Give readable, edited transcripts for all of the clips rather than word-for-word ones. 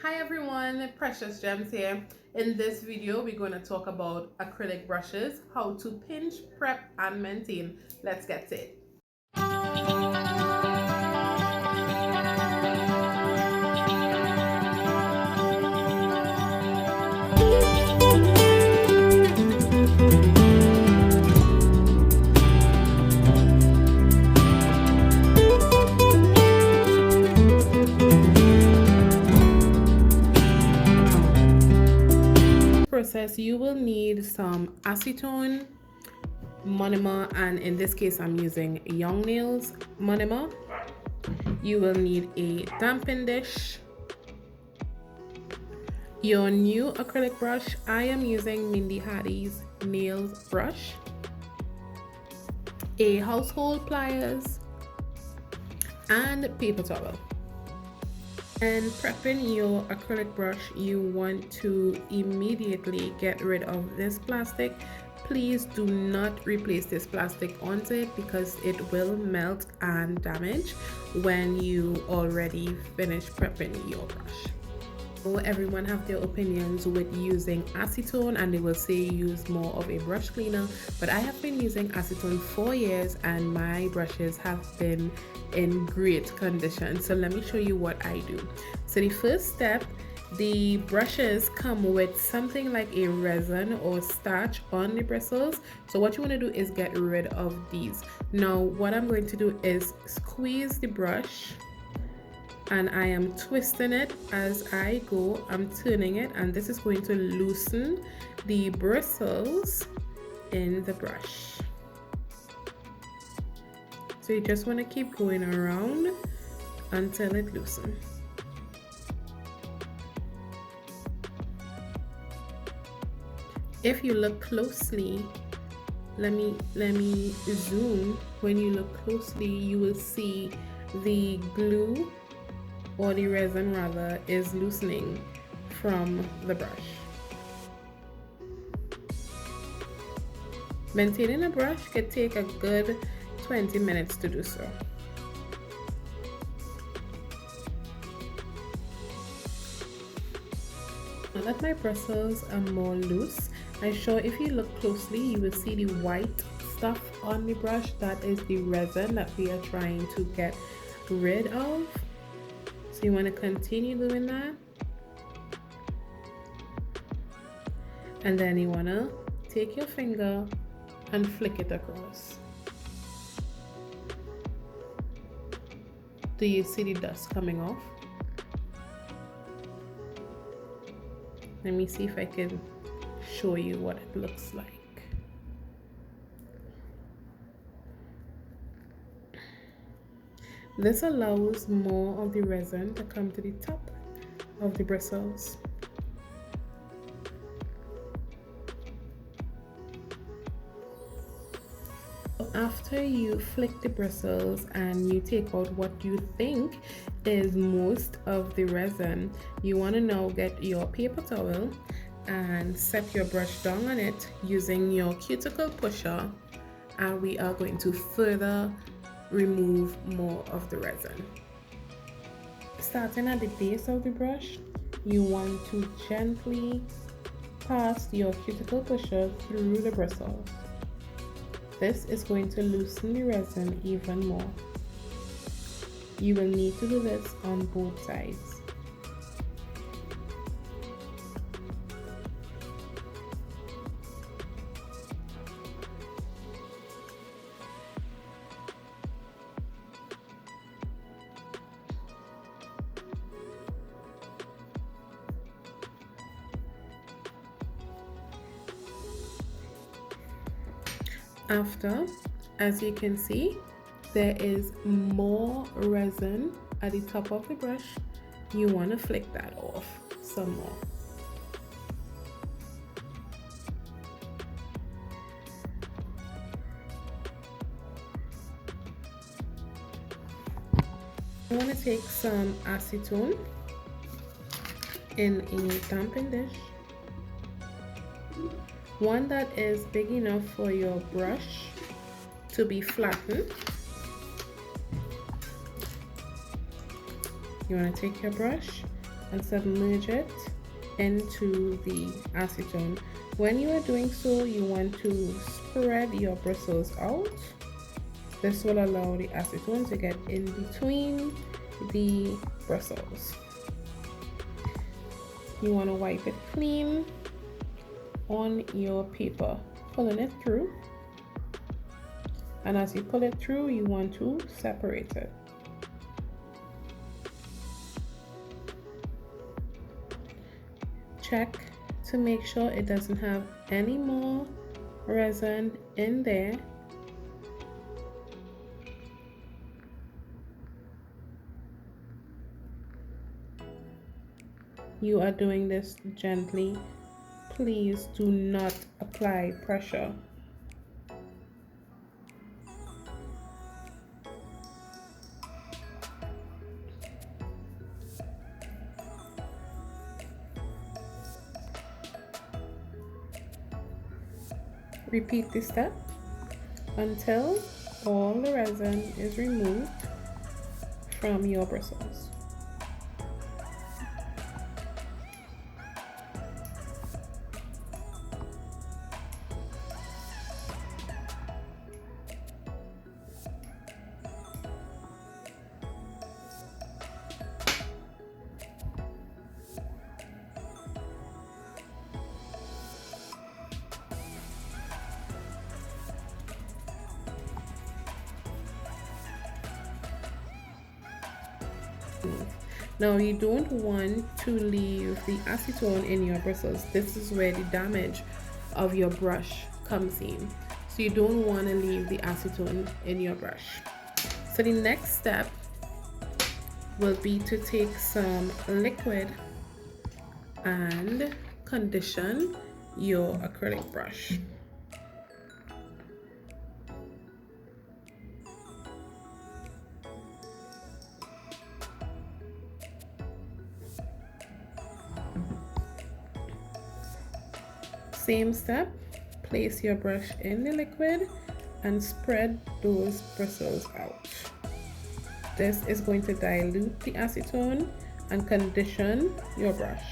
Hi everyone, Precious Gems here. In this video, we're going to talk about acrylic brushes, how to pinch, prep, and maintain. Let's get to it. Process, you will need some acetone, monomer, and in this case I'm using Young Nails monomer. You will need a damping dish, your new acrylic brush. I am using Mindy Hardy's nails brush, a household pliers, and paper towel. And prepping your acrylic brush, you want to immediately get rid of this plastic. Please do not replace this plastic onto it because it will melt and damage when you already finish prepping your brush. So everyone have their opinions with using acetone, and they will say use more of a brush cleaner, but I have been using acetone for years and my brushes have been in great condition. So let me show you what I do. So the first step, the brushes come with something like a resin or starch on the bristles. So what you want to do is get rid of these. Now what I'm going to do is squeeze the brush, and I am twisting it as I go. I'm turning it, and this is going to loosen the bristles in the brush. So you just want to keep going around until it loosens. If you look closely, let me zoom. When you look closely, you will see the glue, or the resin rather, is loosening from the brush. Maintaining a brush could take a good 20 minutes to do so. Now that my bristles are more loose, I'm sure if you look closely, you will see the white stuff on the brush. That is the resin that we are trying to get rid of. So you want to continue doing that, and then you want to take your finger and flick it across. Do you see the dust coming off? Let me see if I can show you what it looks like. This allows more of the resin to come to the top of the bristles. After you flick the bristles and you take out what you think is most of the resin, you want to now get your paper towel and set your brush down on it using your cuticle pusher, and we are going to further remove more of the resin. Starting at the base of the brush, you want to gently pass your cuticle pusher through the bristles. This is going to loosen the resin even more. You will need to do this on both sides. After, as you can see, there is more resin at the top of the brush. You want to flick that off some more. I want to take some acetone in a damping dish, one that is big enough for your brush to be flattened. You want to take your brush and submerge it into the acetone. When you are doing so, you want to spread your bristles out. This will allow the acetone to get in between the bristles. You want to wipe it clean on your paper, pulling it through. And as you pull it through, you want to separate it. Check to make sure it doesn't have any more resin in there. You are doing this gently. Please do not apply pressure. Repeat this step until all the resin is removed from your bristles. Now you don't want to leave the acetone in your bristles. This is where the damage of your brush comes in. So you don't want to leave the acetone in your brush. So the next step will be to take some liquid and condition your acrylic brush. Same step, place your brush in the liquid and spread those bristles out. This is going to dilute the acetone and condition your brush.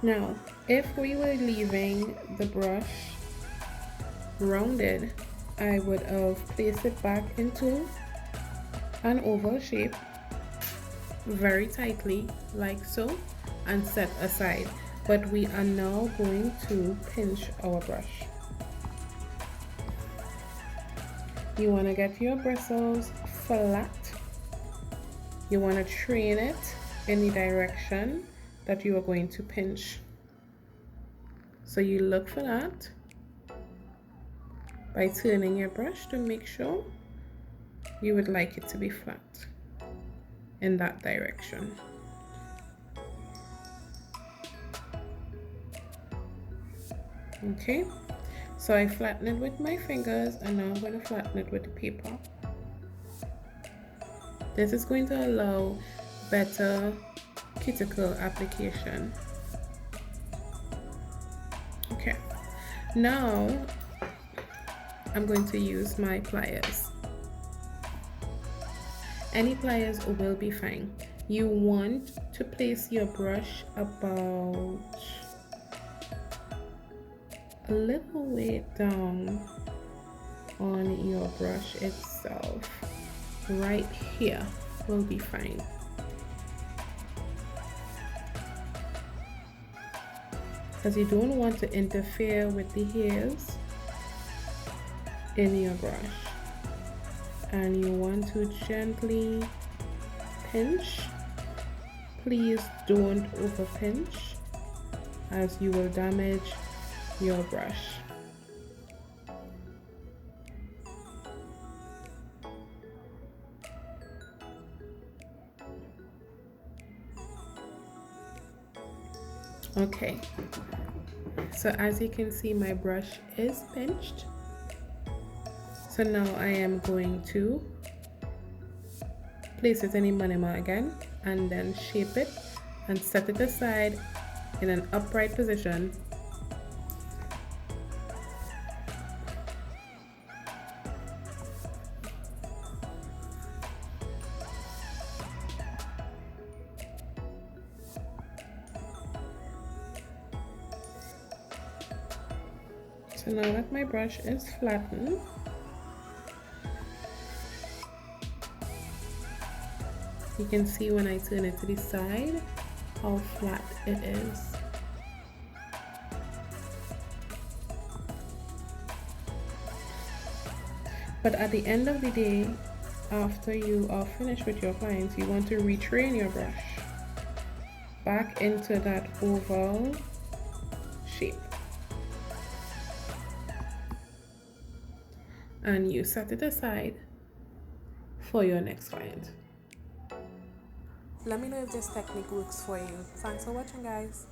Now, if we were leaving the brush rounded, I would have placed it back into an oval shape very tightly like so and set aside. But we are now going to pinch our brush. You want to get your bristles flat. You want to train it in the direction that you are going to pinch. So you look for that by turning your brush to make sure you would like it to be flat in that direction. Okay, so I flatten it with my fingers and now I'm going to flatten it with the paper. This is going to allow better cuticle application. Okay, now I'm going to use my pliers. Any pliers will be fine. You want to place your brush about a little way down on your brush itself. Right here will be fine. Because you don't want to interfere with the hairs in your brush, and you want to gently pinch. Please don't over pinch as you will damage your brush. Okay, so as you can see, my brush is pinched. So now I am going to place it in the manima again and then shape it and set it aside in an upright position. So now that my brush is flattened, you can see when I turn it to the side how flat it is. But at the end of the day, after you are finished with your clients, you want to retrain your brush back into that oval shape. And you set it aside for your next client. Let me know if this technique works for you. Thanks for watching, guys.